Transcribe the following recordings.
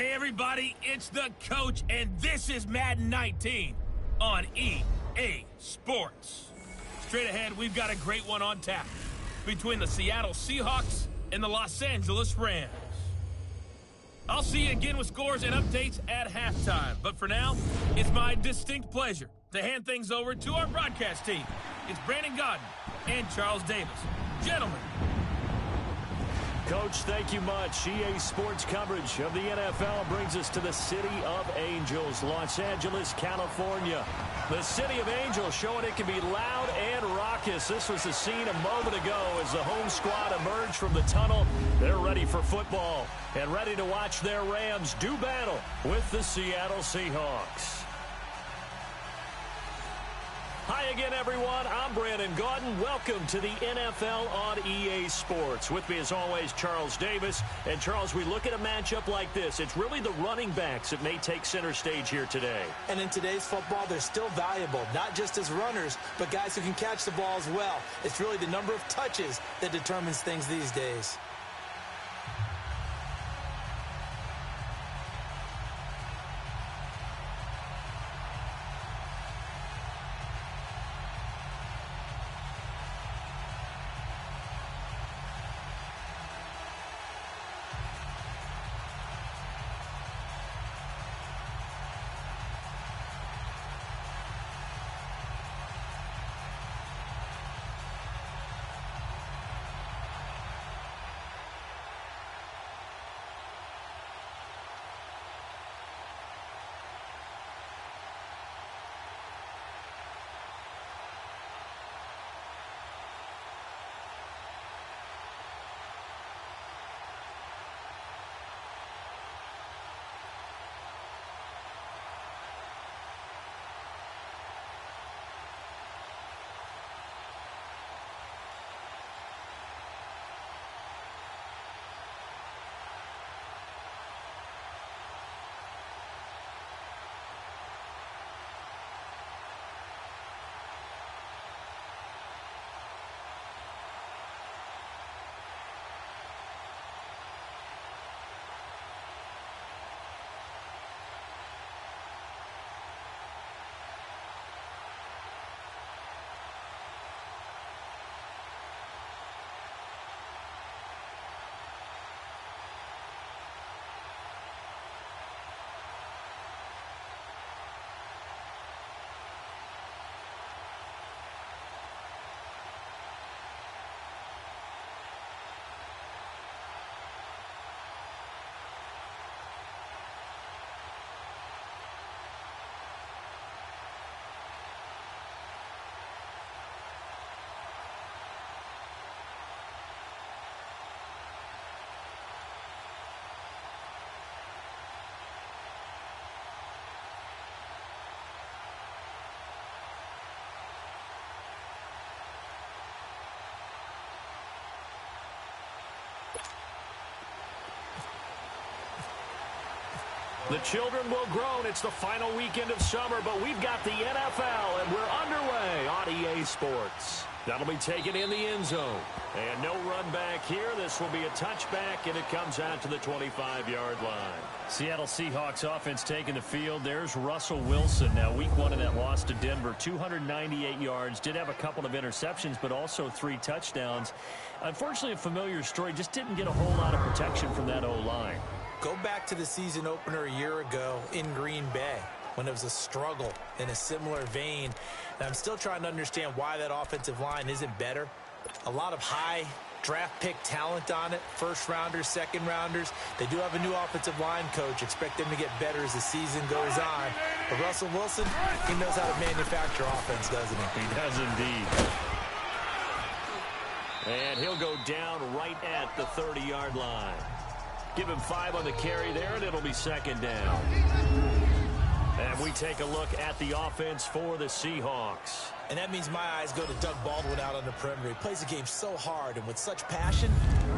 Hey everybody, it's the coach, and this is Madden 19 on EA Sports. Straight ahead, we've got a great one on tap between the Seattle Seahawks and the Los Angeles Rams. I'll see you again with scores and updates at halftime, but for now, it's my distinct pleasure to hand things over to our broadcast team. It's Brandon Godden and Charles Davis. Gentlemen. Coach, thank you much. EA Sports coverage of the NFL brings us to the City of Angels, Los Angeles, California. The City of Angels showing it can be loud and raucous. This was the scene a moment ago as the home squad emerged from the tunnel. They're ready for football and ready to watch their Rams do battle with the Seattle Seahawks. Hi again, everyone. I'm Brandon Godden. Welcome to the NFL on EA Sports. With me, as always, Charles Davis. And, Charles, we look at a matchup like this. It's really the running backs that may take center stage here today. And in today's football, they're still valuable, not just as runners, but guys who can catch the ball as well. It's really the number of touches that determines things these days. The children will groan. It's the final weekend of summer, but we've got the NFL, and we're underway on EA Sports. That'll be taken in the end zone. And no run back here. This will be a touchback, and it comes out to the 25-yard line. Seattle Seahawks offense taking the field. There's Russell Wilson. Now, week one of that loss to Denver, 298 yards. Did have a couple of interceptions, but also 3 touchdowns. Unfortunately, a familiar story. Just didn't get a whole lot of protection from that O-line. Go back to the season opener a year ago in Green Bay when it was a struggle in a similar vein. And I'm still trying to understand why that offensive line isn't better. A lot of high draft pick talent on it, first-rounders, second-rounders. They do have a new offensive line coach. Expect them to get better as the season goes on. But Russell Wilson, he knows how to manufacture offense, doesn't he? He does indeed. And he'll go down right at the 30-yard line. Give him 5 on the carry there, and it'll be second down. And we take a look at the offense for the Seahawks. And that means my eyes go to Doug Baldwin out on the perimeter. He plays the game so hard and with such passion,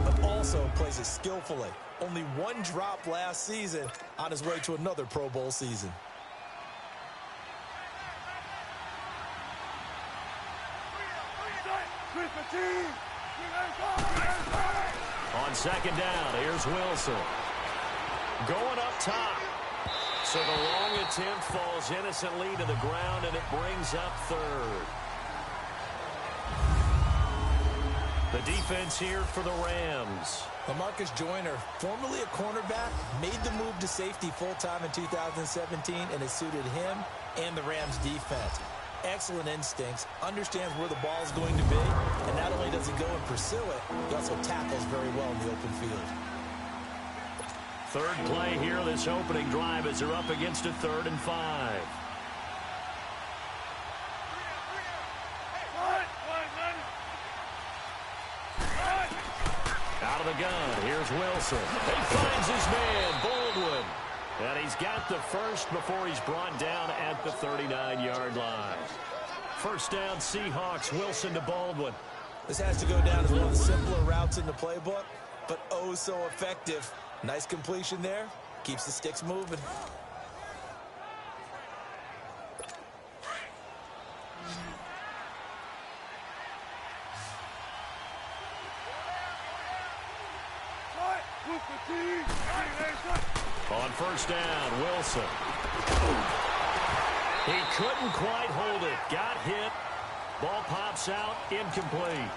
but also plays it skillfully. Only 1 drop last season on his way to another Pro Bowl season. On second down, here's Wilson. Going up top. So the long attempt falls innocently to the ground, and it brings up third. The defense here for the Rams. LaMarcus Joyner, formerly a cornerback, made the move to safety full-time in 2017, and it suited him and the Rams defense. Excellent instincts, understands where the ball is going to be, and not only does he go and pursue it, he also tackles very well in the open field. Third play here, this opening drive, as they're up against a 3rd and 5. Out of the gun, here's Wilson. He finds his man, Baldwin. And he's got the first before he's brought down at the 39-yard line. First down, Seahawks, Wilson to Baldwin. This has to go down as one of the simpler routes in the playbook, but oh so effective. Nice completion there. Keeps the sticks moving. On first down, Wilson. He couldn't quite hold it. Got hit. Ball pops out, incomplete.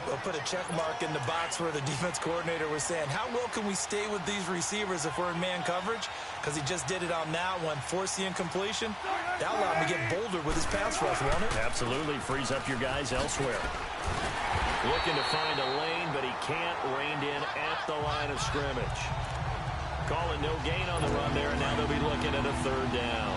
We'll put a check mark in the box where the defense coordinator was saying, how well can we stay with these receivers if we're in man coverage? Because he just did it on that one, forced the incompletion. That allowed him to get bolder with his pass rush, won't it? Absolutely. Frees up your guys elsewhere. Looking to find a lane, but he can't. Reined in at the line of scrimmage. Calling no gain on the run there, and now they'll be looking at a 3rd down.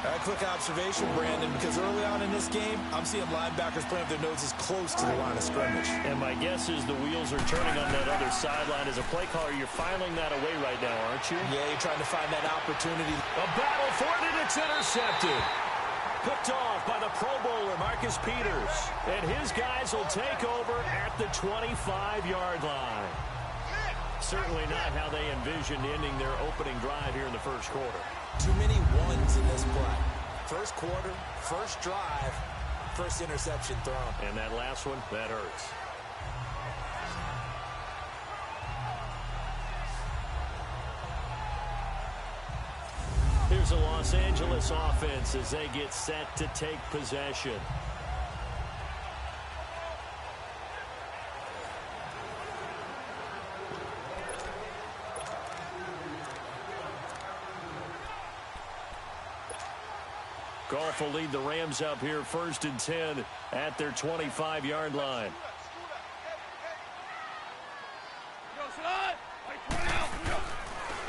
A quick observation, Brandon, because early on in this game, I'm seeing linebackers playing with their noses close to the line of scrimmage. And my guess is the wheels are turning on that other sideline. As a play caller, you're filing that away right now, aren't you? Yeah, you're trying to find that opportunity. A battle for it, and it's intercepted. Picked off by the Pro Bowler, Marcus Peters. And his guys will take over at the 25-yard line. Certainly not how they envisioned ending their opening drive here in the first quarter. Too many ones in this play. First quarter, first drive, first interception thrown. And that last one, that hurts. Here's the Los Angeles offense as they get set to take possession. Goff will lead the Rams up here 1st and 10 at their 25-yard line.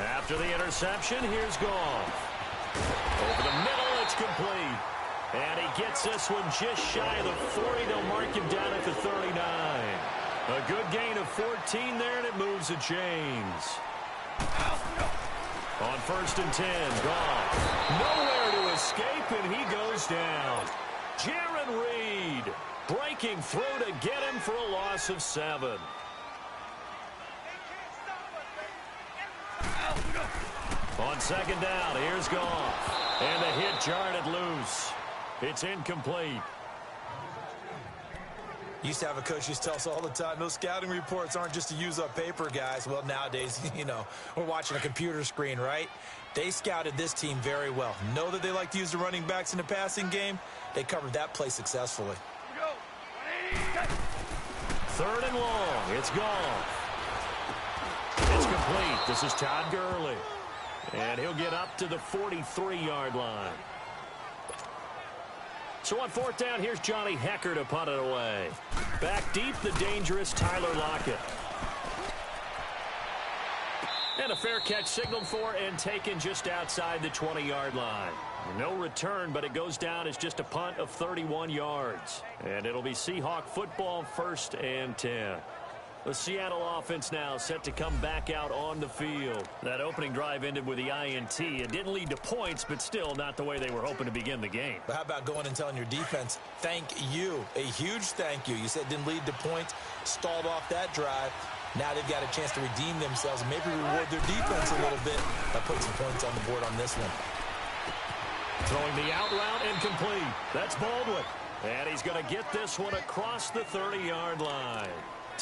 After the interception, here's Goff. Over the middle, it's complete. And he gets this one just shy of the 40. They'll mark him down at the 39. A good gain of 14 there, and it moves the chains. On 1st and 10, Goff. Nowhere to escape, and he goes down. Jaron Reed breaking through to get him for a loss of 7. On 2nd down, here's Goff. And the hit jarred it loose. It's incomplete. Used to have a coach used to tell us all the time, those scouting reports aren't just to use up paper, guys. Well, nowadays, you know, we're watching a computer screen, right? They scouted this team very well. Know that they like to use the running backs in the passing game. They covered that play successfully. 3rd and long. It's Goff. It's complete. This is Todd Gurley. And he'll get up to the 43-yard line. So on 4th down, here's Johnny Hecker to punt it away. Back deep, the dangerous Tyler Lockett. And a fair catch signaled for and taken just outside the 20-yard line. No return, but it goes down as just a punt of 31 yards. And it'll be Seahawk football, 1st and 10. The Seattle offense now set to come back out on the field. That opening drive ended with the INT. It didn't lead to points, but still not the way they were hoping to begin the game. But how about going and telling your defense, thank you, a huge thank you. You said it didn't lead to points, stalled off that drive. Now they've got a chance to redeem themselves and maybe reward their defense a little bit by putting some points on the board on this one. Throwing the out route incomplete. That's Baldwin. And he's going to get this one across the 30-yard line.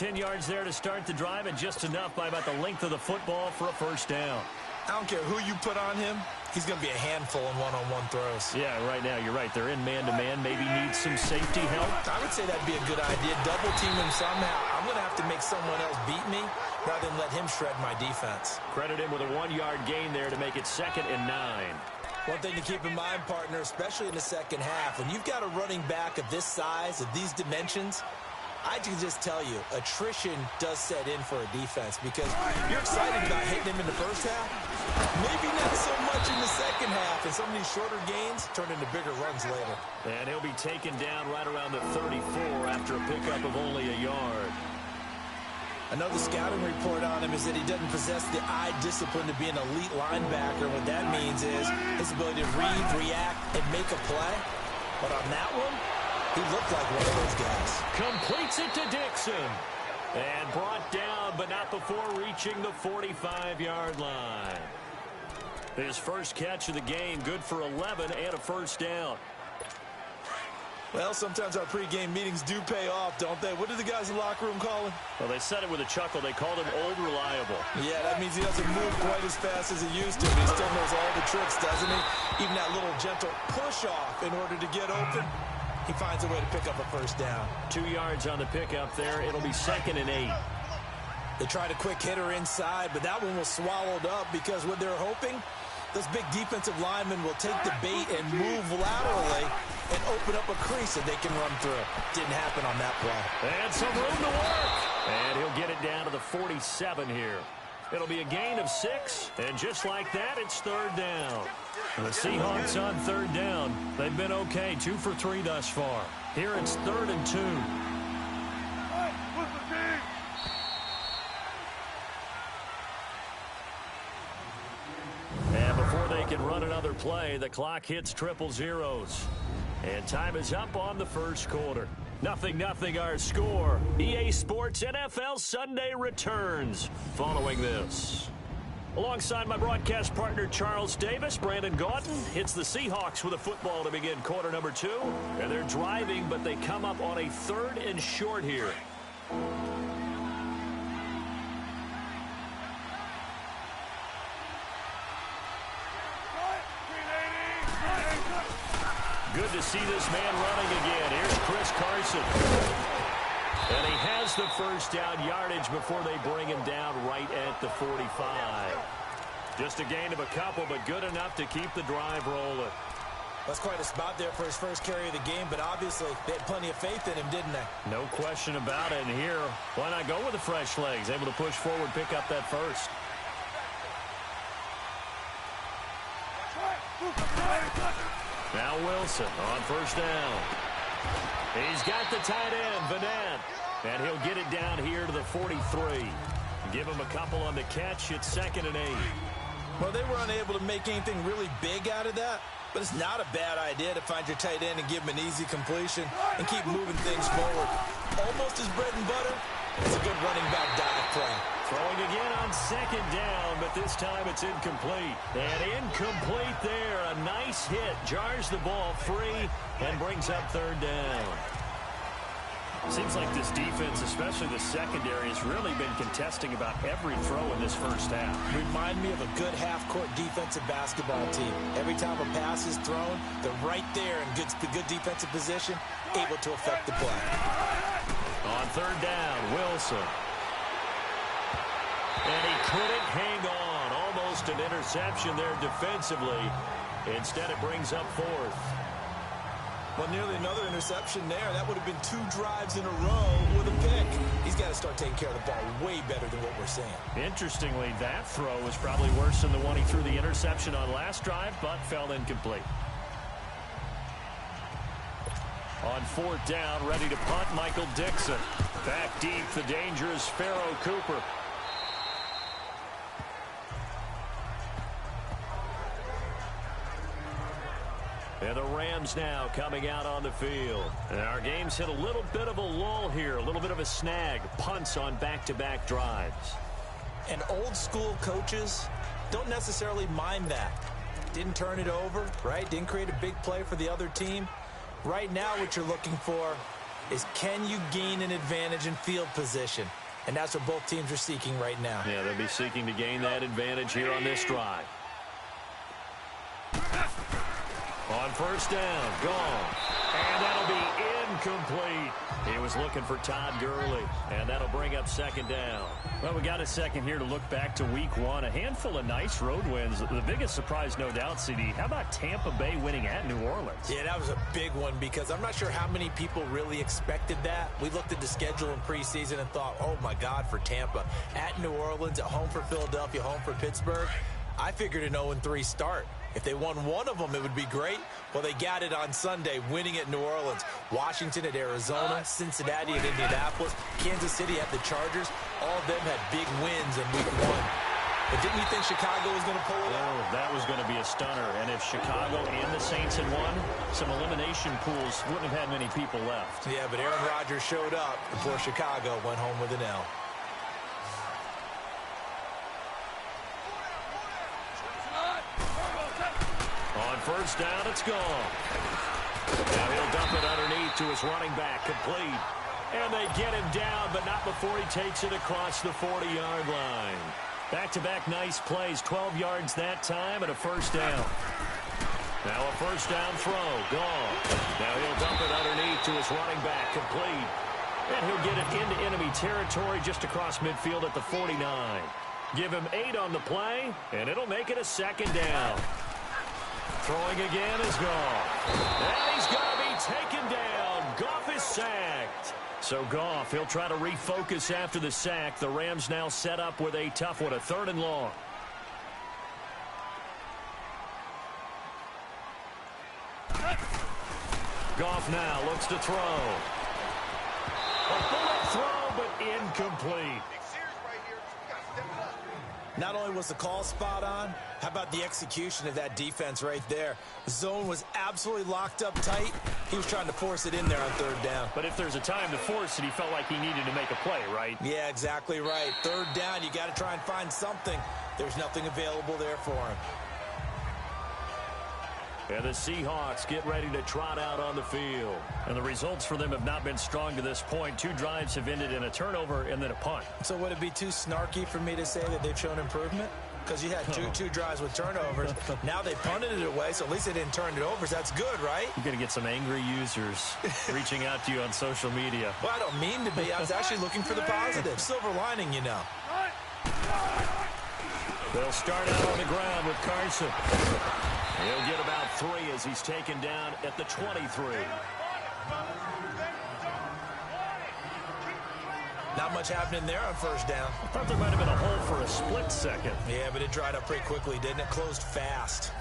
10 yards there to start the drive, and just enough by about the length of the football for a first down. I don't care who you put on him. He's going to be a handful in one-on-one throws. Yeah, right now, you're right. They're in man-to-man. Maybe need some safety help. I would say that'd be a good idea. Double team him somehow. I'm going to have to make someone else beat me rather than let him shred my defense. Credit him with a 1-yard gain there to make it 2nd and 9. One thing to keep in mind, partner, especially in the second half, when you've got a running back of this size, of these dimensions, I can just tell you, attrition does set in for a defense because you're excited about hitting him in the first half. Maybe not so much in the second half, and some of these shorter gains turn into bigger runs later. And he'll be taken down right around the 34 after a pickup of only a yard. Another scouting report on him is that he doesn't possess the eye discipline to be an elite linebacker. What that means is his ability to read, react, and make a play. But on that one, he looked like one of those guys. Completes it to Dixon. And brought down, but not before reaching the 45-yard line. His first catch of the game, good for 11 and a first down. Well, sometimes our pregame meetings do pay off, don't they? What do the guys in the locker room call him? Well, they said it with a chuckle. They called him Old Reliable. Yeah, that means he doesn't move quite as fast as he used to, but he still knows all the tricks, doesn't he? Even that little gentle push-off in order to get open. He finds a way to pick up a first down. 2 yards on the pickup there. It'll be 2nd and 8. They tried a quick hitter inside, but that one was swallowed up because what they're hoping, those big defensive linemen will take the bait and move laterally and open up a crease that they can run through. Didn't happen on that play. And some room to work. And he'll get it down to the 47 here. It'll be a gain of 6, and just like that, it's 3rd down. The Seahawks on 3rd down. They've been okay, 2 for 3 thus far. Here it's 3rd and 2. And before they can run another play, the clock hits triple zeros. And time is up on the first quarter. 0-0 our score. EA Sports NFL Sunday returns following this. Alongside my broadcast partner Charles Davis, Brandon Gaudin hits the Seahawks with a football to begin quarter number 2. And they're driving, but they come up on a 3rd and short here. Good to see this man running again. Here's Chris Carson. And he has the first down yardage before they bring him down right at the 45. Just a gain of a couple, but good enough to keep the drive rolling. That's quite a spot there for his first carry of the game, but obviously they had plenty of faith in him, didn't they? No question about it. And here, why not go with the fresh legs? Able to push forward, pick up that first. Now Wilson on first down. He's got the tight end, Vanette. And he'll get it down here to the 43. Give him a couple on the catch. It's 2nd and 8. Well, they were unable to make anything really big out of that, but it's not a bad idea to find your tight end and give him an easy completion and keep moving things forward. Almost his bread and butter. It's a good running back dive play. Throwing again on 2nd down, but this time it's incomplete. And incomplete there. A nice hit. Jars the ball free and brings up 3rd down. Seems like this defense, especially the secondary, has really been contesting about every throw in this first half. Remind me of a good half-court defensive basketball team. Every time a pass is thrown, they're right there in good defensive position, able to affect the play. On 3rd down, Wilson. And he couldn't hang on. Almost an interception there defensively. Instead, it brings up 4th. Well, nearly another interception there. That would have been 2 drives in a row with a pick. He's got to start taking care of the ball way better than what we're seeing. Interestingly, that throw was probably worse than the one he threw the interception on last drive, but fell incomplete. On 4th down, ready to punt, Michael Dixon. Back deep, the dangerous Pharaoh Cooper. And the Rams now coming out on the field. And our game's hit a little bit of a lull here, a little bit of a snag. Punts on back-to-back drives. And old-school coaches don't necessarily mind that. Didn't turn it over, right? Didn't create a big play for the other team. Right now what you're looking for is can you gain an advantage in field position? And that's what both teams are seeking right now. Yeah, they'll be seeking to gain that advantage here on this drive. On first down, gone. And that'll be incomplete. He was looking for Todd Gurley, and that'll bring up second down. Well, we got a second here to look back to week one. A handful of nice road wins. The biggest surprise, no doubt, CD. How about Tampa Bay winning at New Orleans? Yeah, that was a big one because I'm not sure how many people really expected that. We looked at the schedule in preseason and thought, oh, my God, for Tampa. At New Orleans, at home for Philadelphia, home for Pittsburgh. I figured an 0-3 start. If they won one of them, it would be great. Well, they got it on Sunday, winning at New Orleans. Washington at Arizona, Cincinnati at Indianapolis, Kansas City at the Chargers. All of them had big wins in week one. But didn't you think Chicago was going to pull it out? Oh, that was going to be a stunner. And if Chicago and the Saints had won, some elimination pools wouldn't have had many people left. Yeah, but Aaron Rodgers showed up before Chicago went home with an L. On first down, it's gone. Now he'll dump it underneath to his running back, complete. And they get him down, but not before he takes it across the 40-yard line. Back-to-back nice plays, 12 yards that time, and a first down. Now a first down throw, gone. Now he'll dump it underneath to his running back, complete. And he'll get it into enemy territory just across midfield at the 49. Give him 8 on the play, and it'll make it a second down. Throwing again is Goff. And he's going to be taken down. Goff is sacked. So Goff, he'll try to refocus after the sack. The Rams now set up with a tough one, a 3rd and long. Goff now looks to throw. A bullet throw, but incomplete. Not only was the call spot on, how about the execution of that defense right there? The zone was absolutely locked up tight. He was trying to force it in there on 3rd down. But if there's a time to force it, he felt like he needed to make a play, right? Yeah, exactly right. 3rd down, you got to try and find something. There's nothing available there for him. And the Seahawks get ready to trot out on the field. And the results for them have not been strong to this point. 2 drives have ended in a turnover and then a punt. So would it be too snarky for me to say that they've shown improvement? Because you had two drives with turnovers. Now they punted it away, so at least they didn't turn it over. So that's good, right? You're going to get some angry users reaching out to you on social media. Well, I don't mean to be. I was actually looking for the positive. Silver lining, you know. They'll start out on the ground with Carson. He'll get about 3 as he's taken down at the 23. Not much happening there on first down. I thought there might have been a hole for a split second. Yeah, but it dried up pretty quickly, didn't it? Closed fast.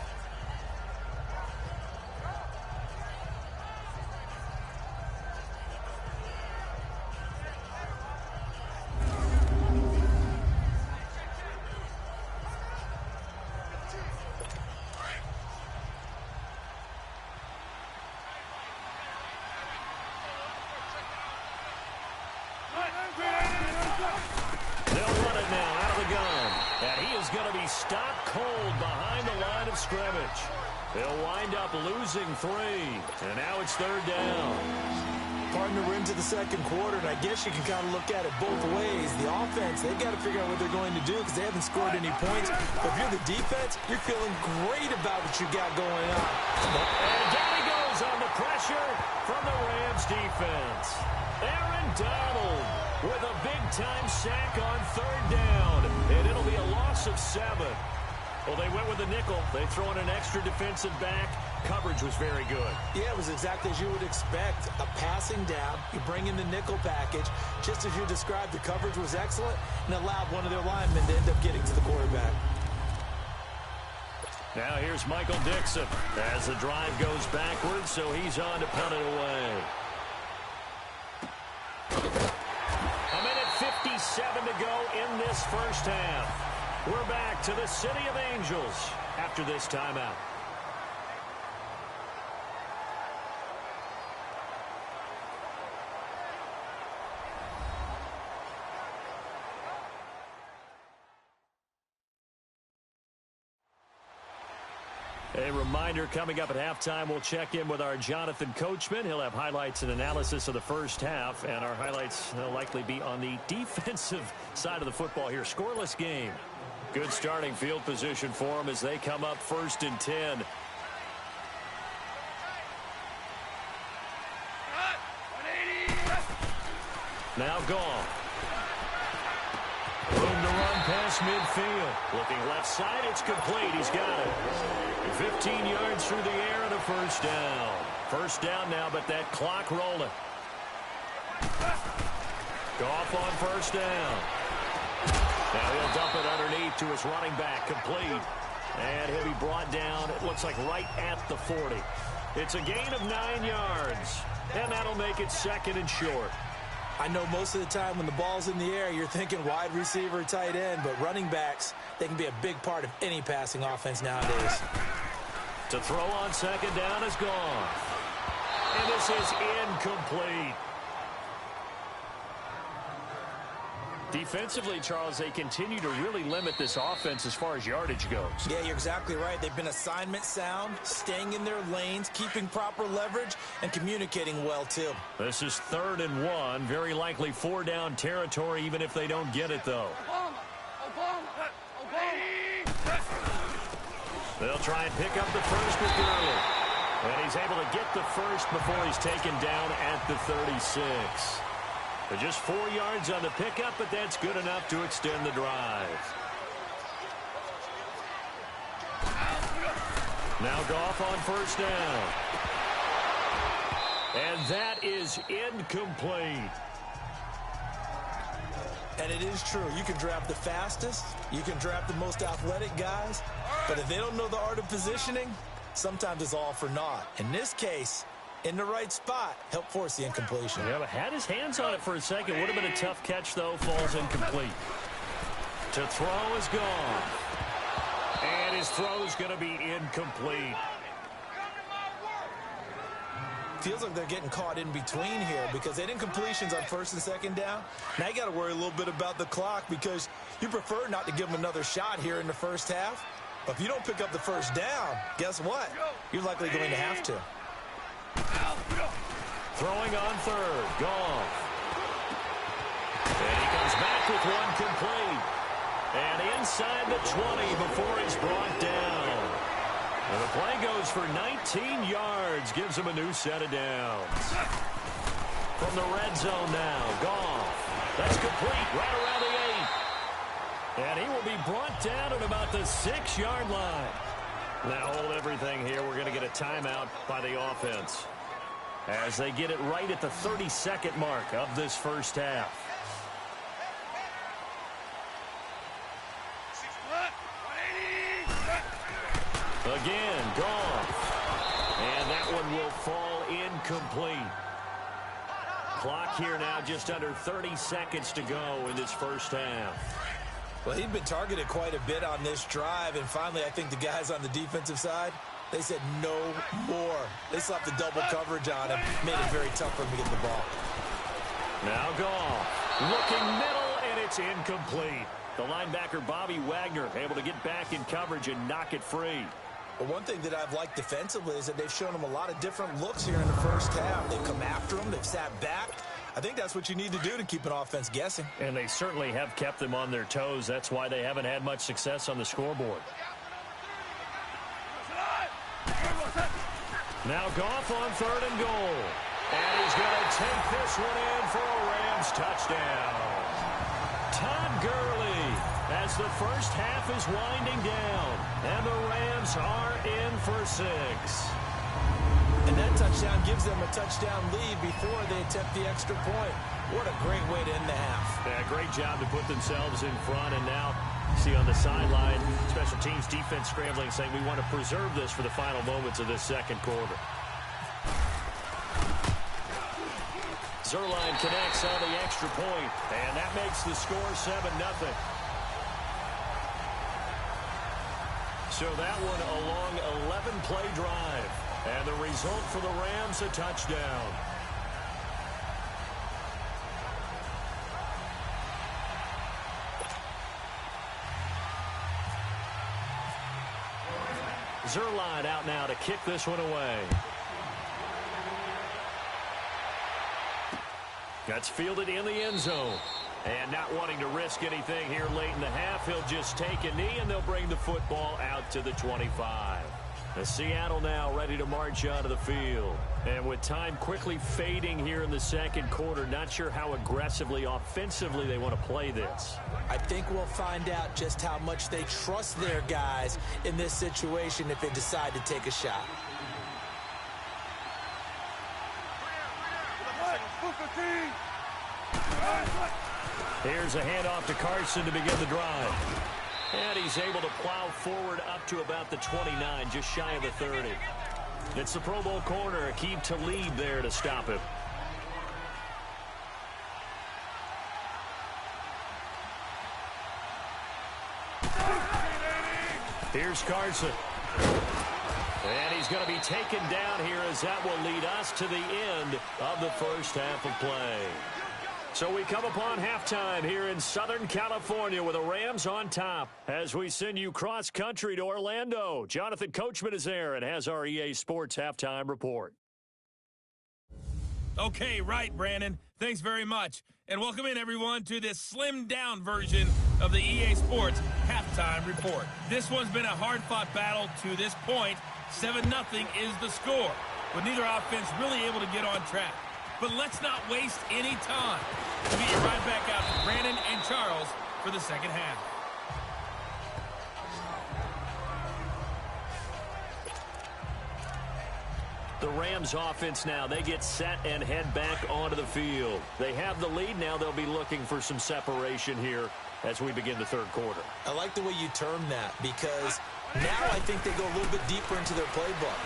Stopped cold behind the line of scrimmage. They'll wind up losing 3. And now it's 3rd down. Partner, we're into the second quarter, and I guess you can kind of look at it both ways. The offense, they've got to figure out what they're going to do because they haven't scored any points. But if you're the defense, you're feeling great about what you got going on. And down he goes on the pressure from the Rams defense. Aaron Donald with a big-time sack on 3rd down. And it'll be a loss of 7. Well, they went with a nickel. They throw in an extra defensive back. Coverage was very good. Yeah, it was exactly as you would expect. A passing down. You bring in the nickel package. Just as you described, the coverage was excellent and allowed one of their linemen to end up getting to the quarterback. Now here's Michael Dixon as the drive goes backwards, so he's on to punt it away. A minute 57 to go in this first half. We're back to the City of Angels after this timeout. A reminder, coming up at halftime, we'll check in with our Jonathan Coachman. He'll have highlights and analysis of the first half, and our highlights will likely be on the defensive side of the football here. Scoreless game. Good starting field position for them as they come up 1st and 10. Now Goff. Room to run past midfield. Looking left side, it's complete. He's got it. 15 yards through the air and a first down. First down now, but that clock rolling. Goff on first down. Now he'll dump it underneath to his running back, complete. And he'll be brought down, it looks like right at the 40. It's a gain of 9 yards, and that'll make it 2nd and short. I know most of the time when the ball's in the air, you're thinking wide receiver, tight end, but running backs, they can be a big part of any passing offense nowadays. To throw on 2nd down is gone. And this is incomplete. Defensively, Charles, they continue to really limit this offense as far as yardage goes. Yeah, you're exactly right. They've been assignment sound, staying in their lanes, keeping proper leverage, and communicating well, too. This is 3rd and 1. Very likely 4-down territory, even if they don't get it, though. They'll try and pick up the first with Gurley. And he's able to get the first before he's taken down at the 36. But just 4 yards on the pickup, but that's good enough to extend the drive. Now Goff on first down. And that is incomplete. And it is true. You can draft the fastest. You can draft the most athletic guys. But if they don't know the art of positioning, sometimes it's all for naught. In this case, in the right spot, help force the incompletion. Yeah, but had his hands on it for a second. Would have been a tough catch, though. Falls incomplete. To throw is gone. And his throw is going to be incomplete. Feels like they're getting caught in between here because they didn't completions on 1st and 2nd down. Now you got to worry a little bit about the clock because you prefer not to give them another shot here in the first half. But if you don't pick up the first down, guess what? You're likely going to have to. Throwing on 3rd, Goff. And he comes back with one complete. And inside the 20 before he's brought down. And the play goes for 19 yards, gives him a new set of downs. From the red zone now, Goff. That's complete, right around the 8. And he will be brought down at about the 6-yard line. Now hold everything here. We're going to get a timeout by the offense as they get it right at the 32nd mark of this first half. Again, Goff. And that one will fall incomplete. Clock here now, just under 30 seconds to go in this first half. Well, he'd been targeted quite a bit on this drive, and finally I think the guys on the defensive side, they said no more. They slapped the double coverage on him, made it very tough for him to get the ball. Now Goff, looking middle, and it's incomplete. The linebacker, Bobby Wagner, able to get back in coverage and knock it free. Well, one thing that I've liked defensively is that they've shown him a lot of different looks here in the first half. They've come after him. They've sat back. I think that's what you need to do to keep an offense guessing. And they certainly have kept them on their toes. That's why they haven't had much success on the scoreboard. Now Goff on 3rd and goal. And he's going to take this one in for a Rams touchdown. Todd Gurley as the first half is winding down. And the Rams are in for 6. And that touchdown gives them a touchdown lead before they attempt the extra point. What a great way to end the half. Yeah, great job to put themselves in front. And now, see on the sideline, special teams defense scrambling, saying we want to preserve this for the final moments of this second quarter. Zerline connects on the extra point, and that makes the score 7-0. So that one a long 11-play drive. And the result for the Rams, a touchdown. Zerline out now to kick this one away. That's fielded in the end zone. And not wanting to risk anything here late in the half, he'll just take a knee, and they'll bring the football out to the 25. The Seattle now ready to march onto the field. And with time quickly fading here in the second quarter, not sure how aggressively, offensively they want to play this. I think we'll find out just how much they trust their guys in this situation if they decide to take a shot. Here's a handoff to Carson to begin the drive. And he's able to plow forward up to about the 29, just shy of the 30. It's the Pro Bowl corner, Aqib Talib there to stop him. Here's Carson. And he's going to be taken down here as that will lead us to the end of the first half of play. So we come upon halftime here in Southern California with the Rams on top as we send you cross-country to Orlando. Jonathan Coachman is there and has our EA Sports halftime report. Okay, right, Brandon. Thanks very much. And welcome in, everyone, to this slimmed-down version of the EA Sports halftime report. This one's been a hard-fought battle to this point. 7-0 is the score, with neither offense really able to get on track. But let's not waste any time. We'll get you right back out to Brandon and Charles for the second half. The Rams offense now, they get set and head back onto the field. They have the lead now. They'll be looking for some separation here as we begin the third quarter. I like the way you term that because now I think they go a little bit deeper into their playbook.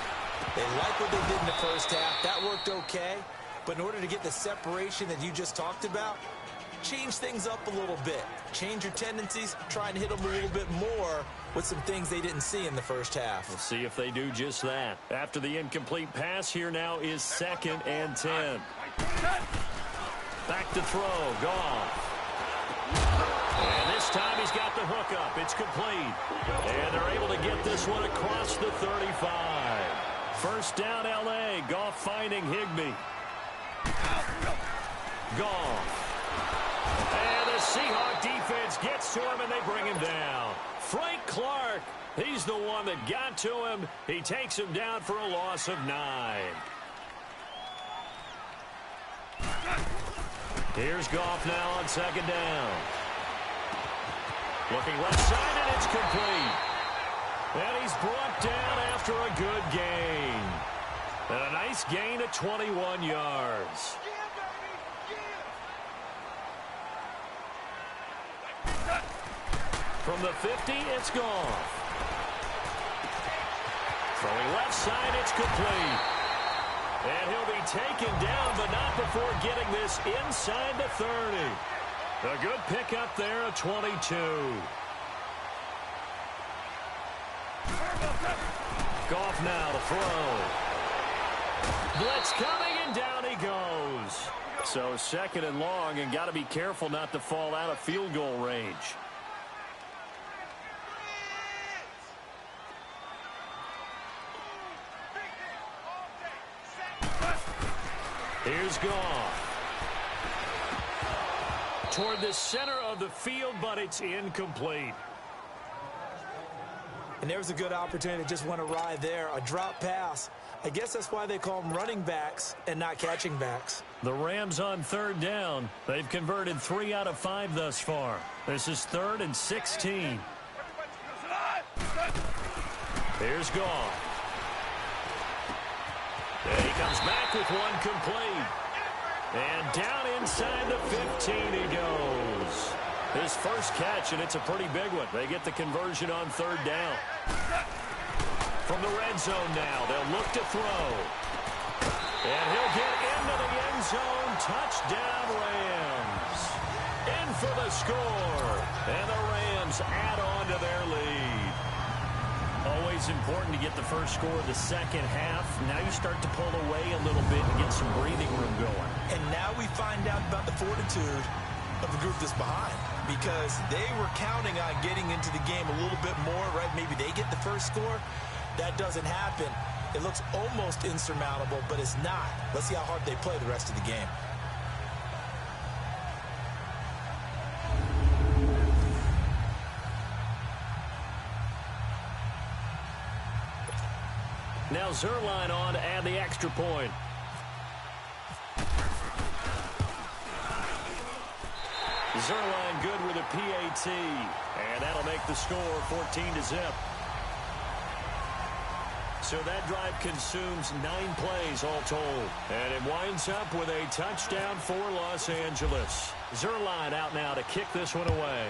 They like what they did in the first half. That worked okay. But in order to get the separation that you just talked about, change things up a little bit. Change your tendencies, try and hit them a little bit more with some things they didn't see in the first half. We'll see if they do just that. After the incomplete pass, here now is 2nd and 10. Back to throw, Goff. And this time he's got the hook up. It's complete. And they're able to get this one across the 35. First down, L.A. Goff finding Higbee. Goff. And the Seahawks defense gets to him, and they bring him down. Frank Clark, he's the one that got to him. He takes him down for a loss of 9. Here's Goff now on 2nd down. Looking left side, and it's complete. And he's brought down after a good gain. And a nice gain of 21 yards. From the 50, it's Goff. Throwing left side, it's complete. And he'll be taken down, but not before getting this inside the 30. A good pickup there of 22. Goff now to throw. Blitz coming, and down he goes. So 2nd and long, and got to be careful not to fall out of field goal range. Here's Goff. Toward the center of the field, but it's incomplete. And there's a good opportunity to just want to ride there. A drop pass. I guess that's why they call them running backs and not catching backs. The Rams on 3rd down. They've converted 3 out of 5 thus far. This is 3rd and 16. Here's Goff. And he comes back with one complete. And down inside the 15 he goes. His first catch, and it's a pretty big one. They get the conversion on 3rd down. From the red zone now, they'll look to throw. And he'll get into the end zone. Touchdown, Rams. In for the score. And the Rams add on to their lead. Always important to get the first score of the second half. Now you start to pull away a little bit and get some breathing room going. And now we find out about the fortitude of the group that's behind, because they were counting on getting into the game a little bit more, right? Maybe they get the first score. that doesn't happen, it looks almost insurmountable, but it's not. Let's see how hard they play the rest of the game. Now Zerline on to add the extra point. Zerline good with a PAT, and that'll make the score 14-0. So that drive consumes 9 plays all told, and it winds up with a touchdown for Los Angeles. Zerline out now to kick this one away.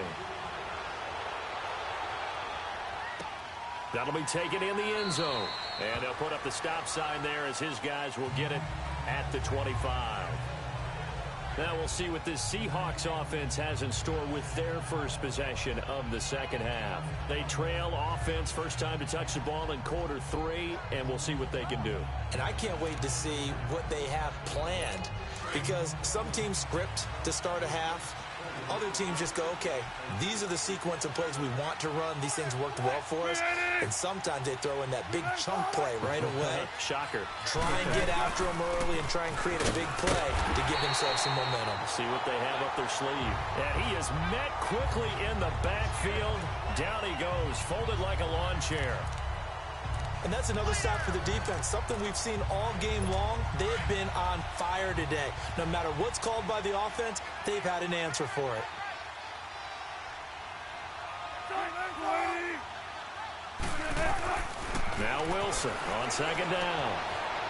That'll be taken in the end zone. And they'll put up the stop sign there as his guys will get it at the 25. Now we'll see what this Seahawks offense has in store with their first possession of the second half. They trail offense first time to touch the ball in quarter 3, and we'll see what they can do. And I can't wait to see what they have planned, because some teams script to start a half. Other teams just go, okay, these are the sequence of plays we want to run. These things worked well for us. And sometimes they throw in that big chunk play right away. Shocker. Try and get after them early and try and create a big play to give themselves some momentum. See what they have up their sleeve. And he is met quickly in the backfield. Down he goes, folded like a lawn chair. And that's another stop for the defense, something we've seen all game long. They have been on fire today. No matter what's called by the offense, they've had an answer for it. Now Wilson on second down.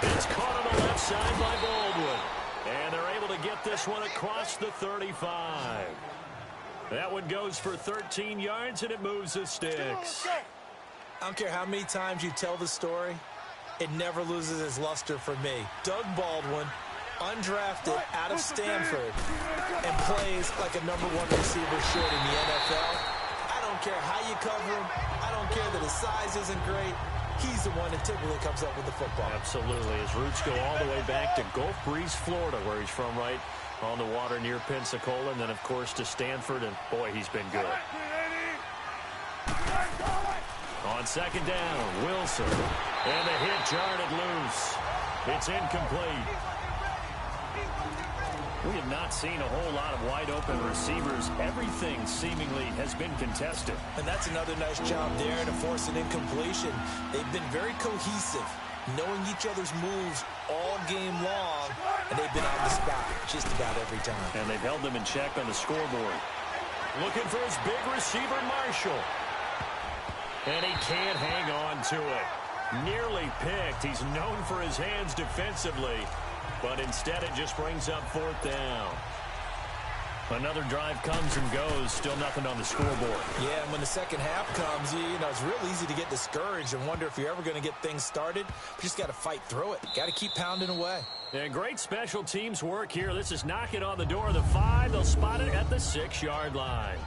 It's caught on the left side by Baldwin. And they're able to get this one across the 35. That one goes for 13 yards, and it moves the sticks. I don't care how many times you tell the story, it never loses its luster for me. Doug Baldwin, undrafted out of Stanford, and plays like a #1 receiver should in the NFL. I don't care how you cover him. I don't care that his size isn't great. He's the one that typically comes up with the football. Absolutely. His roots go all the way back to Gulf Breeze, Florida, where he's from, right on the water near Pensacola, and then, of course, to Stanford, and, boy, he's been good. On second down, Wilson. And the hit jarred it loose. It's incomplete. We have not seen a whole lot of wide-open receivers. Everything seemingly has been contested. And that's another nice job there to force an incompletion. They've been very cohesive, knowing each other's moves all game long, and they've been on the spot just about every time. And they've held them in check on the scoreboard. Looking for his big receiver, Marshall. And he can't hang on to it. Nearly picked. He's known for his hands defensively, but instead it just brings up fourth down. Another drive comes and goes. Still nothing on the scoreboard. Yeah, and when the second half comes, you know, it's real easy to get discouraged and wonder if you're ever going to get things started. But you just got to fight through it. Got to keep pounding away. And great special teams work here. This is knocking on the door of the 5. They'll spot it at the 6-yard line.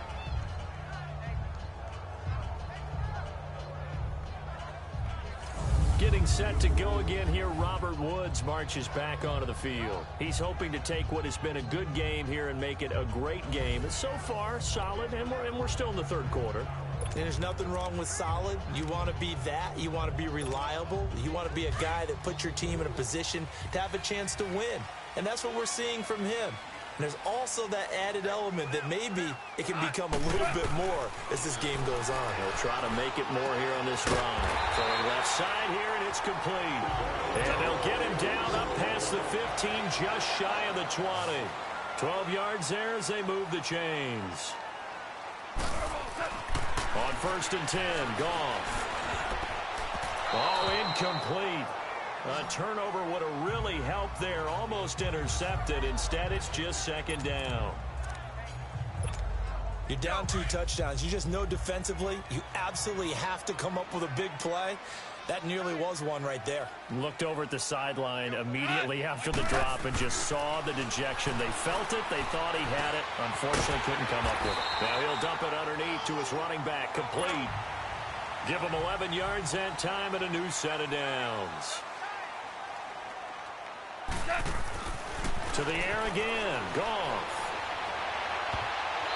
Getting set to go again here, Robert Woods marches back onto the field. He's hoping to take what has been a good game here and make it a great game. It's so far solid, and we're still in the third quarter. And there's nothing wrong with solid. You want to be that. You want to be reliable. You want to be a guy that puts your team in a position to have a chance to win. And that's what we're seeing from him. And there's also that added element that maybe it can become a little bit more as this game goes on. He'll try to make it more here on this drive. Throwing left side here, and it's complete. And they'll get him down up past the 15, just shy of the 20. 12 yards there as they move the chains. On 1st and 10, Goff. Oh, incomplete. A turnover would have really helped there. Almost intercepted. Instead, it's just second down. You're down 2 touchdowns. You just know defensively you absolutely have to come up with a big play. That nearly was one right there. Looked over at the sideline immediately after the drop and just saw the dejection. They felt it. They thought he had it. Unfortunately, couldn't come up with it. Now he'll dump it underneath to his running back. Complete. Give him 11 yards that time and a new set of downs. To the air again. Goff.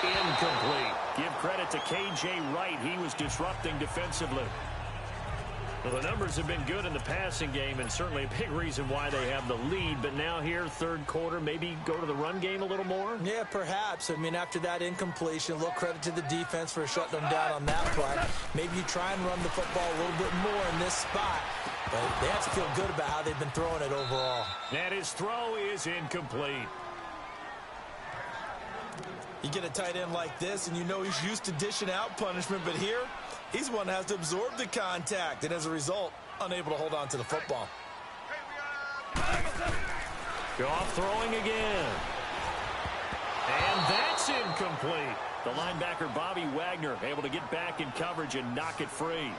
Incomplete. Give credit to K.J. Wright. He was disrupting defensively. Well, the numbers have been good in the passing game, and certainly a big reason why they have the lead. But now here, third quarter, maybe go to the run game a little more? Yeah, perhaps. I mean, after that incompletion, a little credit to the defense for shutting them down on that play. Maybe you try and run the football a little bit more in this spot. But they have to feel good about how they've been throwing it overall. And his throw is incomplete. You get a tight end like this, and you know he's used to dishing out punishment. But here, he's one that has to absorb the contact, and as a result, unable to hold on to the football. Go off throwing again. And that's incomplete. The linebacker, Bobby Wagner, able to get back in coverage and knock it free.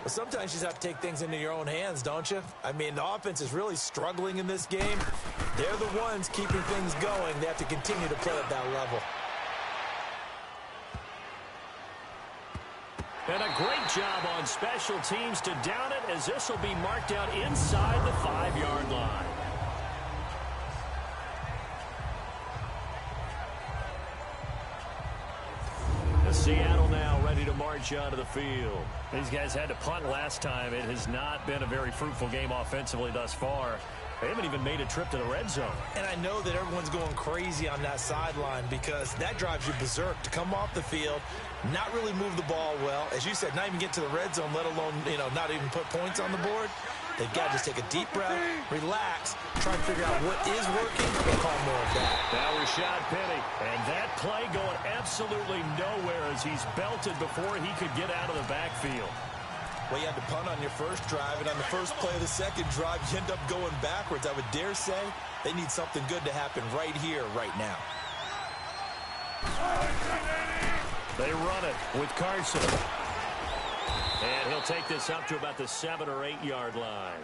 Well, sometimes you just have to take things into your own hands, don't you? I mean, the offense is really struggling in this game. They're the ones keeping things going. They have to continue to play at that level. And a great job on special teams to down it, as this will be marked out inside the 5-yard line. Seattle now ready to march onto the field. These guys had to punt last time. It has not been a very fruitful game offensively thus far. They haven't even made a trip to the red zone. And I know that everyone's going crazy on that sideline because that drives you berserk to come off the field, not really move the ball well. As you said, not even get to the red zone, let alone, not even put points on the board. They've got to just take a deep breath, relax, try and figure out what is working, and call more of that. Now Rashad Penny, and that play going absolutely nowhere as he's belted before he could get out of the backfield. Well, you had to punt on your first drive, and on the first play of the second drive, you end up going backwards. I would dare say they need something good to happen right here, right now. They run it with Carson. And he'll take this up to about the 7- or 8-yard line.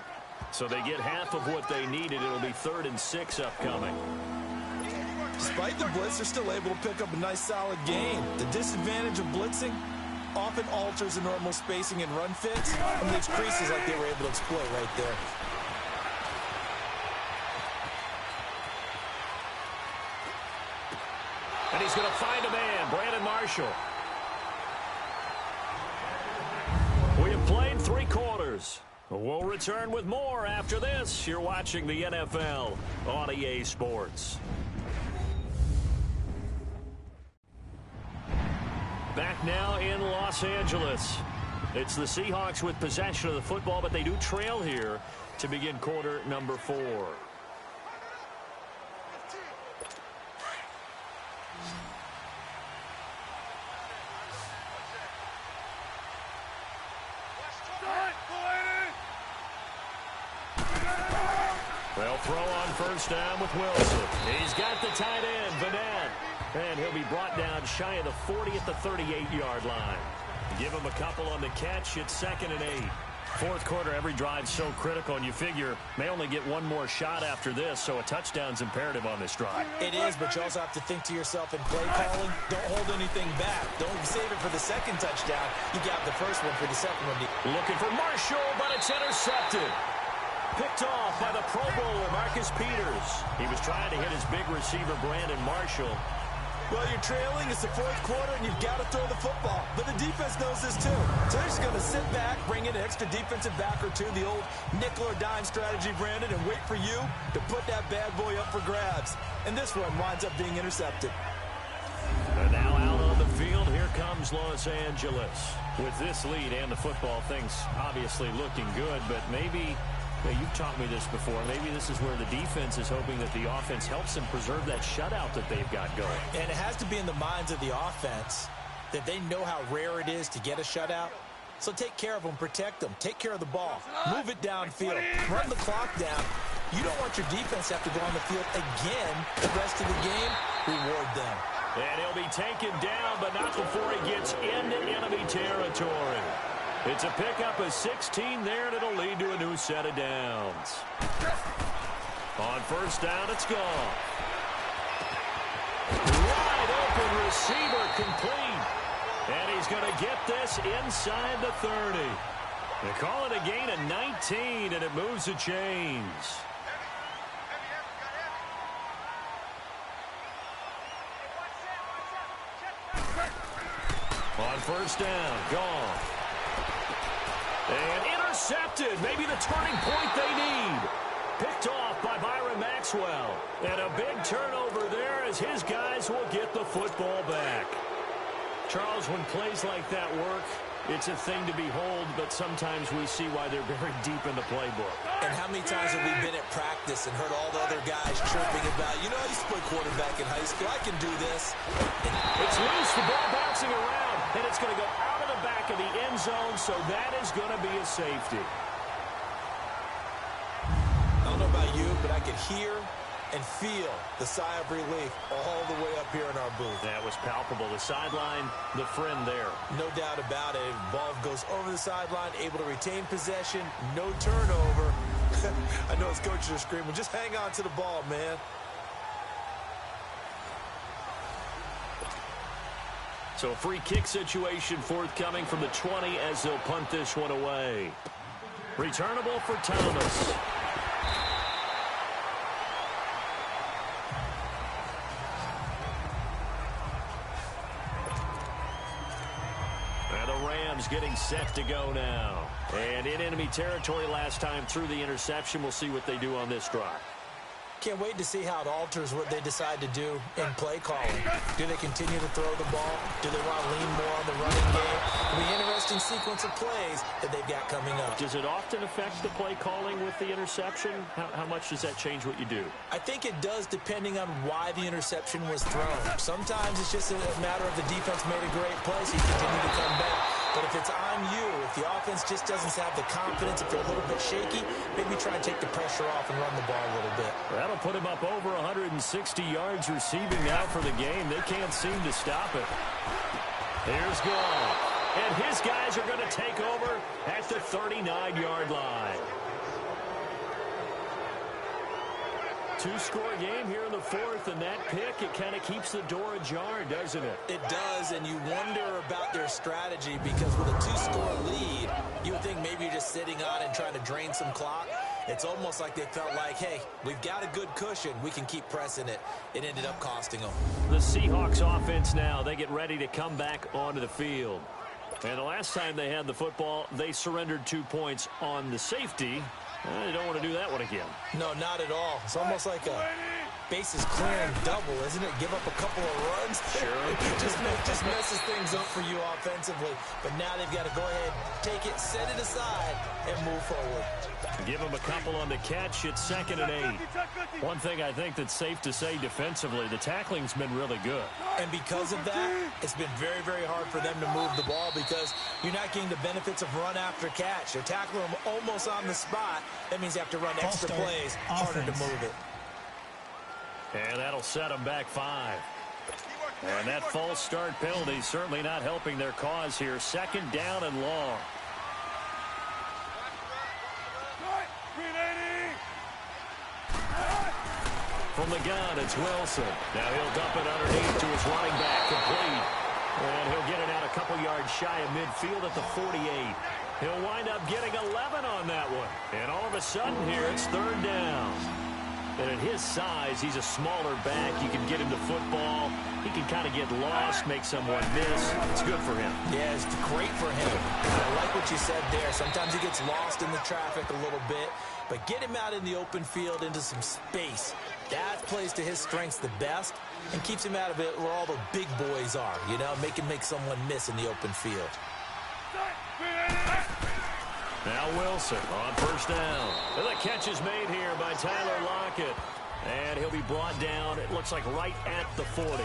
So they get half of what they needed. It'll be 3rd and 6 upcoming. Despite the blitz, they're still able to pick up a nice, solid gain. The disadvantage of blitzing often alters the normal spacing and run fits and leaves creases like they were able to exploit right there. And he's going to find a man, Brandon Marshall. We have played 3 quarters. We'll return with more after this. You're watching the NFL on EA Sports. Back now in Los Angeles. It's the Seahawks with possession of the football, but they do trail here to begin quarter number 4. They'll throw on first down with Wilson. He's got the tight end, Vanette. And he'll be brought down shy of the 40 at the 38-yard line. Give him a couple on the catch. It's 2nd and 8. Fourth quarter, every drive's so critical, and you figure may only get one more shot after this, so a touchdown's imperative on this drive. It is, but you also have to think to yourself in play calling, don't hold anything back. Don't save it for the second touchdown. You got the first one for the second one. Looking for Marshall, but it's intercepted. Picked off by the Pro Bowler, Marcus Peters. He was trying to hit his big receiver, Brandon Marshall. Well, you're trailing. It's the fourth quarter, and you've got to throw the football. But the defense knows this, too. So they're just going to sit back, bring in an extra defensive back or two, the old nickel or dime strategy, Brandon, and wait for you to put that bad boy up for grabs. And this one winds up being intercepted. And now out on the field, here comes Los Angeles. With this lead and the football, things obviously looking good, but maybe... you've taught me this before. Maybe this is where the defense is hoping that the offense helps them preserve that shutout that they've got going. And it has to be in the minds of the offense that they know how rare it is to get a shutout. So take care of them, protect them, take care of the ball, move it downfield, run the clock down. You don't want your defense to have to go on the field again the rest of the game. Reward them. And he'll be taken down, but not before he gets into enemy territory. It's a pickup of 16 there, and it'll lead to a new set of downs. On first down, it's gone. Wide open receiver complete. And he's going to get this inside the 30. They call it a gain of 19, and it moves the chains. On first down, gone. And intercepted. Maybe the turning point they need. Picked off by Byron Maxwell. And a big turnover there as his guys will get the football back. Charles, when plays like that work, it's a thing to behold, but sometimes we see why they're very deep in the playbook. And how many times have we been at practice and heard all the other guys chirping about, you know, I used to play quarterback in high school. I can do this. It's loose. The ball bouncing around, and it's going to go out of the back of the end zone, so that is going to be a safety. I don't know about you, but I could hear and feel the sigh of relief all the way up here in our booth. That was palpable. The sideline, the friend there. No doubt about it. Ball goes over the sideline, able to retain possession, no turnover. I know his coaches are screaming, just hang on to the ball, man. So a free kick situation forthcoming from the 20 as they'll punt this one away. Returnable for Thomas. Getting set to go now. And in enemy territory last time through the interception. We'll see what they do on this drive. Can't wait to see how it alters what they decide to do in play calling. Do they continue to throw the ball? Do they want to lean more on the running game? It'll be an interesting sequence of plays that they've got coming up. Does it often affect the play calling with the interception? How much does that change what you do? I think it does, depending on why the interception was thrown. Sometimes it's just a matter of the defense made a great play, so you continue to come back. But if it's on you, if the offense just doesn't have the confidence, if they're a little bit shaky, maybe try and take the pressure off and run the ball a little bit. That'll put him up over 160 yards receiving now for the game. They can't seem to stop it. Here's Gall. And his guys are going to take over at the 39-yard line. Two-score game here in the fourth, and that pick, it kind of keeps the door ajar, doesn't it? It does, and you wonder about their strategy because with a two-score lead, you would think maybe you're just sitting on and trying to drain some clock. It's almost like they felt like, hey, we've got a good cushion. We can keep pressing it. It ended up costing them. The Seahawks offense now, they get ready to come back onto the field. And the last time they had the football, they surrendered 2 points on the safety. They don't want to do that one again. No, not at all. It's almost like a bases clearing double, isn't it? Give up a couple of runs. Sure. just messes things up for you offensively. But now they've got to go ahead, take it, set it aside, and move forward. Give them a couple on the catch. It's 2nd and 8. One thing I think that's safe to say defensively, the tackling's been really good. And because of that, it's been very, very hard for them to move the ball because you're not getting the benefits of run after catch. They're tackling them almost on the spot. That means you have to run extra plays, harder to move it. And that'll set them back 5. And that false start penalty certainly not helping their cause here. 2nd down and long. From the gun, it's Wilson. Now he'll dump it underneath to his running back, complete. And he'll get it out a couple yards shy of midfield at the 48. He'll wind up getting 11 on that one. And all of a sudden here, it's 3rd down. And at his size, he's a smaller back. You can get him the football. He can kind of get lost, make someone miss. It's good for him. Yeah, it's great for him. I like what you said there. Sometimes he gets lost in the traffic a little bit. But get him out in the open field into some space. That plays to his strengths the best and keeps him out of it where all the big boys are, you know, make someone miss in the open field. Now Wilson on 1st down. And the catch is made here by Tyler Lockett. And he'll be brought down, it looks like right at the 40.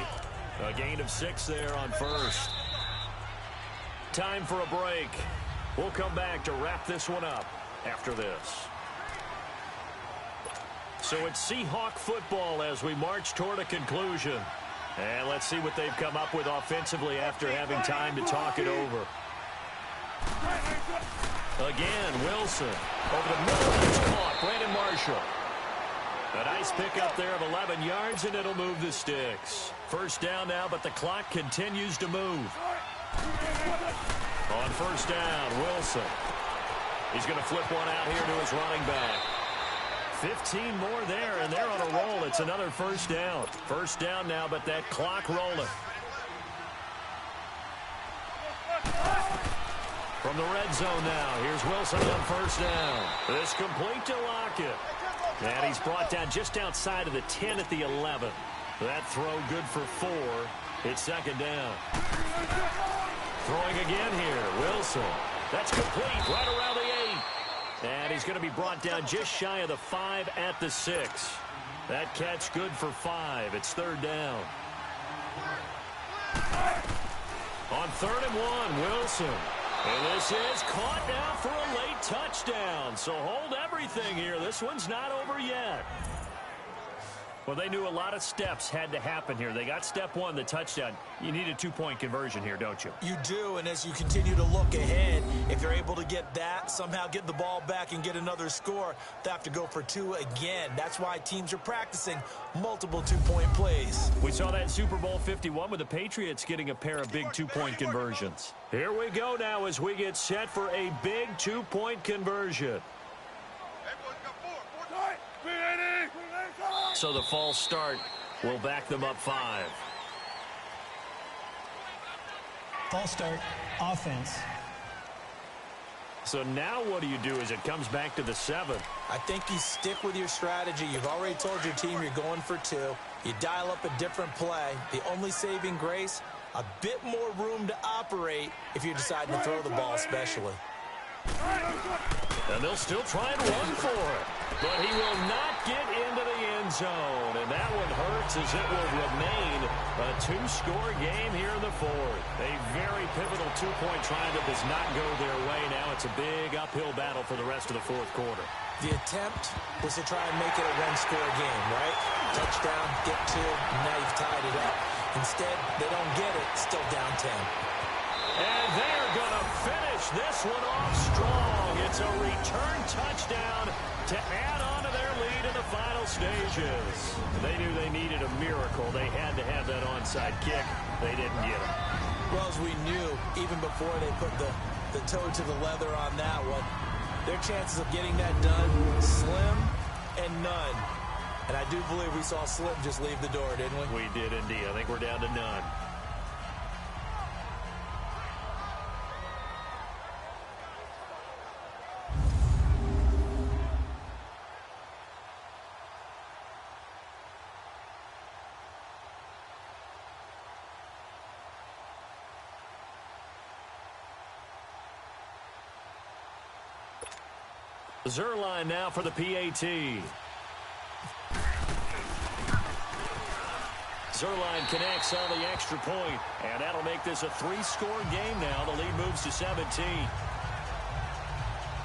A gain of 6 there on 1st. Time for a break. We'll come back to wrap this one up after this. So it's Seahawk football as we march toward a conclusion. And let's see what they've come up with offensively after having time to talk it over. Again, Wilson. Over the middle, it's caught. Brandon Marshall. A nice pickup there of 11 yards, and it'll move the sticks. 1st down now, but the clock continues to move. On 1st down, Wilson. He's going to flip one out here to his running back. 15 more there, and they're on a roll. It's another 1st down. 1st down now, but that clock rolling. From From the red zone now, here's Wilson on first down. This complete to Lockett. And he's brought down just outside of the 10 at the 11. That throw good for 4. It's second down. Throwing again here, Wilson. That's complete right around the 8. And he's going to be brought down just shy of the 5 at the 6. That catch good for 5. It's third down. On 3rd and 1, Wilson. And this is caught now for a late touchdown. So hold everything here. This one's not over yet. Well, they knew a lot of steps had to happen here. They got step 1, the touchdown. You need a 2-point conversion here, don't you? You do, and as you continue to look ahead, if you're able to get that, somehow get the ball back and get another score, they have to go for 2 again. That's why teams are practicing multiple 2-point plays. We saw that Super Bowl 51 with the Patriots getting a pair of big 2-point conversions. Here we go now as we get set for a big 2-point conversion. So the false start will back them up 5. False start, offense. So now what do you do as it comes back to the 7? I think you stick with your strategy. You've already told your team you're going for 2. You dial up a different play. The only saving grace, a bit more room to operate if you're deciding to throw the ball especially. And they'll still try and run for it. But he will not get into the end zone. And that one hurts as it will remain a 2-score game here in the 4th. A very pivotal 2-point try that does not go their way. Now it's a big uphill battle for the rest of the 4th quarter. The attempt was to try and make it a 1-score game, right? Touchdown, get 2, now you've tied it up. Instead, they don't get it, still down 10. And they're going to finish this one off strong. It's a return touchdown to add on to their lead in the final stages. They knew they needed a miracle. They had to have that onside kick. They didn't get it. Well, as we knew, even before they put the toe to the leather on that one, their chances of getting that done, slim and none. And I do believe we saw Slim just leave the door, didn't we? We did indeed. I think we're down to none. Zerline now for the PAT. Zerline connects on the extra point, and that'll make this a 3-score game now. The lead moves to 17.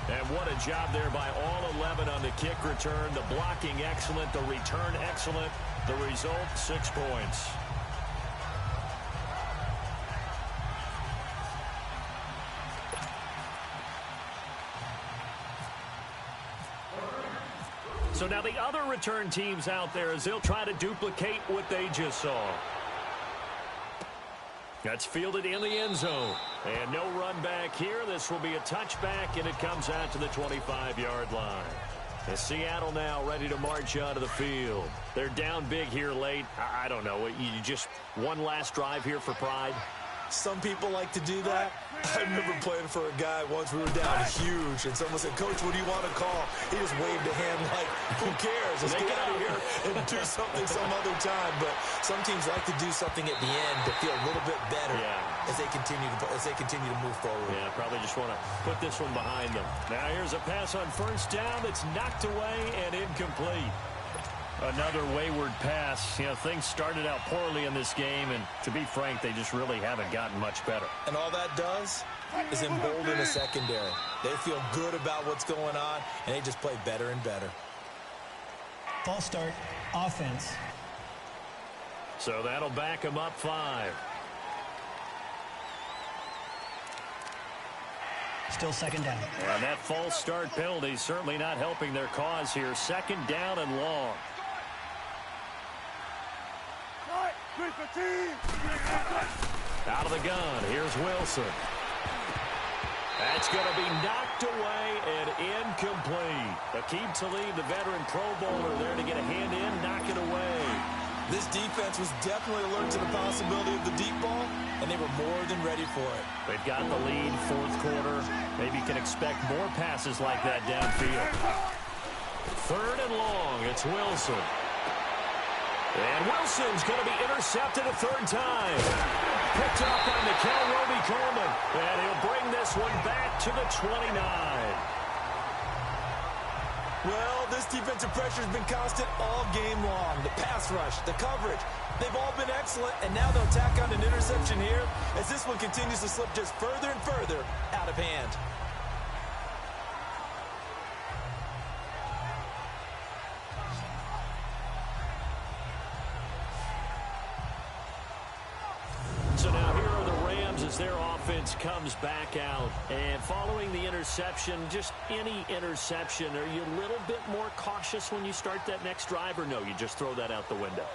And what a job there by all 11 on the kick return. The blocking excellent, the return excellent. The result, 6 points. So now the other return teams out there as they'll try to duplicate what they just saw. That's fielded in the end zone. And no run back here. This will be a touchback, and it comes out to the 25-yard line. And Seattle now ready to march onto the field. They're down big here late. I don't know. You just one last drive here for pride? Some people like to do that. I remember playing for a guy once. We were down huge, and someone said, "Coach, what do you want to call?" He just waved a hand like, "Who cares? Let's get out of here and do something some other time." But some teams like to do something at the end to feel a little bit better as they continue to move forward. Yeah, probably just want to put this one behind them. Now here's a pass on first down that's knocked away and incomplete. Another wayward pass. You know, things started out poorly in this game, and to be frank, they just really haven't gotten much better. And all that does is embolden the secondary. They feel good about what's going on, and they just play better and better. False start, offense. So that'll back them up 5. Still second down. And that false start penalty certainly not helping their cause here. Second down and long. Out of the gun, here's Wilson. That's going to be knocked away and incomplete. Aqib Talib, the veteran Pro Bowler, there to get a hand in, knock it away. This defense was definitely alert to the possibility of the deep ball, and they were more than ready for it. They've got the lead, fourth quarter. Maybe you can expect more passes like that downfield. Third and long, it's Wilson. And Wilson's going to be intercepted a third time. Picked up by Mikel Roby-Coleman. And he'll bring this one back to the 29. Well, this defensive pressure has been constant all game long. The pass rush, the coverage, they've all been excellent, and now they'll tack on an interception here as this one continues to slip just further and further out of hand. So now here are the Rams as their offense comes back out. And following the interception, just any interception, are you a little bit more cautious when you start that next drive, or no, you just throw that out the window?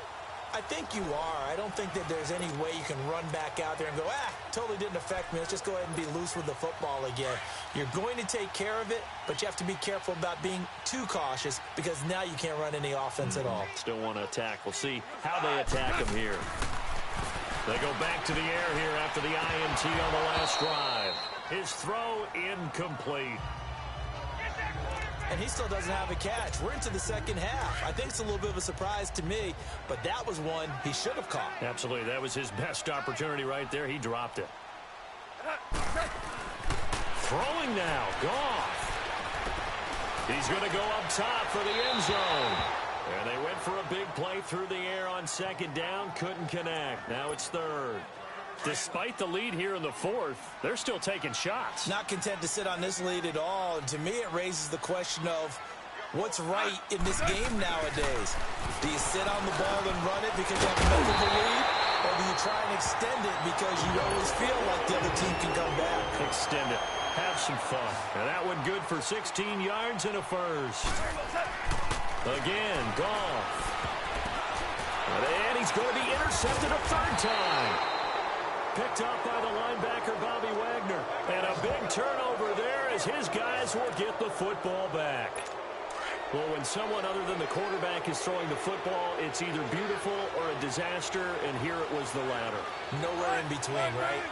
I think you are. I don't think that there's any way you can run back out there and go, totally didn't affect me. Let's just go ahead and be loose with the football again. You're going to take care of it, but you have to be careful about being too cautious because now you can't run any offense at all. Still want to attack. We'll see how they attack him here. They go back to the air here after the INT on the last drive. His throw incomplete. And he still doesn't have a catch. We're into the second half. I think it's a little bit of a surprise to me, but that was one he should have caught. Absolutely. That was his best opportunity right there. He dropped it. Throwing now. Goff. He's going to go up top for the end zone. And they went for a big play through the air on second down. Couldn't connect. Now it's third. Despite the lead here in the fourth, they're still taking shots. Not content to sit on this lead at all. And to me, it raises the question of what's right in this game nowadays. Do you sit on the ball and run it because you have enough of the lead? Or do you try and extend it because you always feel like the other team can come back? Extend it. Have some fun. And that one good for 16 yards and a first. Again, Goff. And he's going to be intercepted a third time. Picked up by the linebacker, Bobby Wagner. And a big turnover there as his guys will get the football back. Well, when someone other than the quarterback is throwing the football, it's either beautiful or a disaster, and here it was the latter. Nowhere in between, right?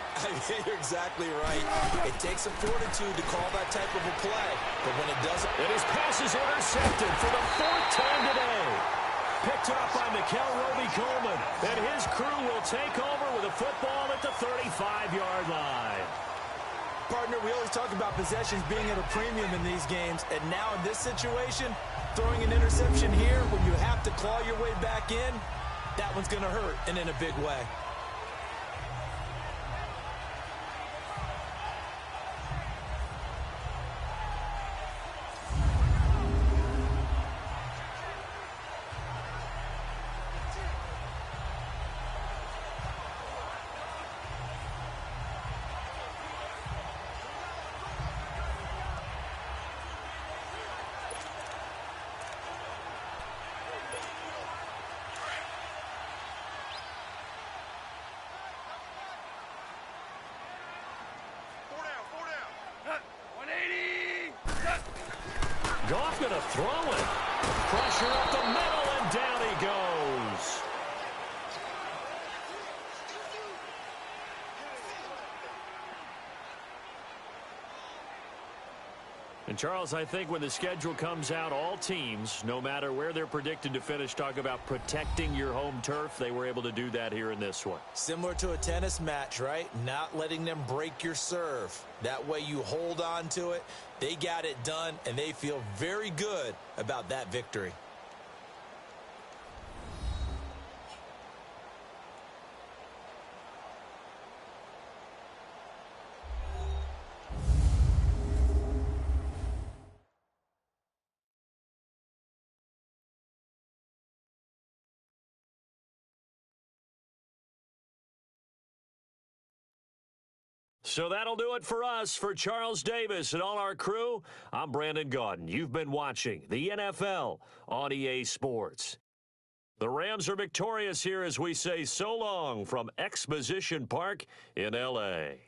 You're exactly right. It takes some fortitude to call that type of a play, but when it doesn't... And his pass is intercepted for the fourth time today. Picked up by Mikel Roby-Coleman, and his crew will take over with a football at the 35-yard line. Partner, we always talk about possessions being at a premium in these games, and now in this situation, throwing an interception here when you have to claw your way back in, that one's going to hurt, and in a big way. Goff going to throw it. Pressure up the middle, and down he goes. And, Charles, I think when the schedule comes out, all teams, no matter where they're predicted to finish, talk about protecting your home turf. They were able to do that here in this one. Similar to a tennis match, right? Not letting them break your serve. That way you hold on to it. They got it done, and they feel very good about that victory. So that'll do it for us. For Charles Davis and all our crew, I'm Brandon Gaudin. You've been watching the NFL on EA Sports. The Rams are victorious here as we say so long from Exposition Park in L.A.